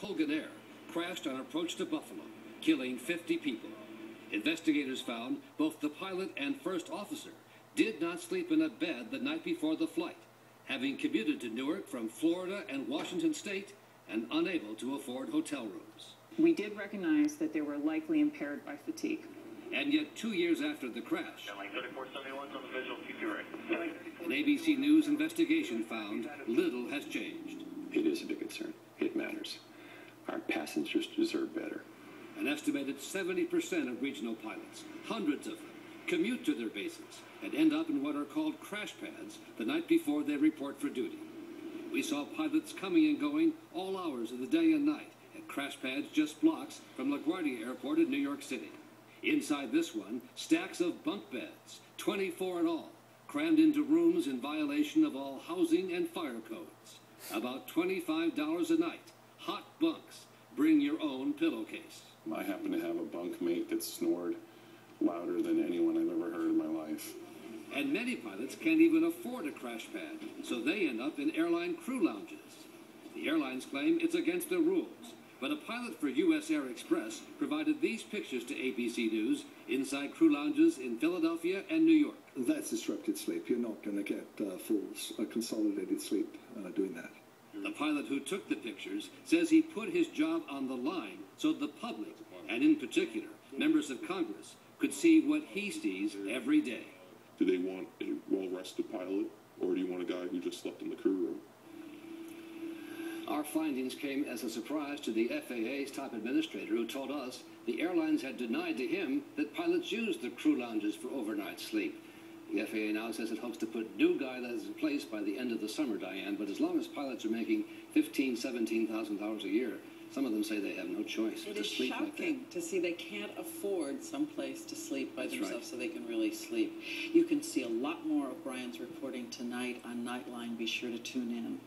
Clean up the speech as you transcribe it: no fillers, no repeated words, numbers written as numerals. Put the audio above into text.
Colgan Air crashed on approach to Buffalo, killing 50 people. Investigators found both the pilot and first officer did not sleep in a bed the night before the flight, having commuted to Newark from Florida and Washington State and unable to afford hotel rooms. We did recognize that they were likely impaired by fatigue. And yet 2 years after the crash, an ABC News investigation found little has changed. It is a big concern. It matters. Our passengers deserve better. An estimated 70% of regional pilots, hundreds of them, commute to their bases and end up in what are called crash pads the night before they report for duty. We saw pilots coming and going all hours of the day and night at crash pads just blocks from LaGuardia Airport in New York City. Inside this one, stacks of bunk beds, 24 in all, crammed into rooms in violation of all housing and fire codes. About $25 a night. Hot bunks. Bring your own pillowcase. I happen to have a bunkmate that snored louder than anyone I've ever heard in my life. And many pilots can't even afford a crash pad, so they end up in airline crew lounges. The airlines claim it's against their rules, but a pilot for U.S. Air Express provided these pictures to ABC News inside crew lounges in Philadelphia and New York. That's disrupted sleep. You're not going to get full consolidated sleep doing that. The pilot who took the pictures says he put his job on the line so the public, and in particular, members of Congress, could see what he sees every day. Do they want a well-rested pilot, or do you want a guy who just slept in the crew room? Our findings came as a surprise to the FAA's top administrator, who told us the airlines had denied to him that pilots use the crew lounges for overnight sleep. The FAA now says it hopes to put new guidelines in place by the end of the summer, Diane, but as long as pilots are making $15,000, $17,000 a year, some of them say they have no choice to sleep like that. It is shocking to see they can't afford some place to sleep by themselves so they can really sleep. You can see a lot more of Brian's reporting tonight on Nightline. Be sure to tune in.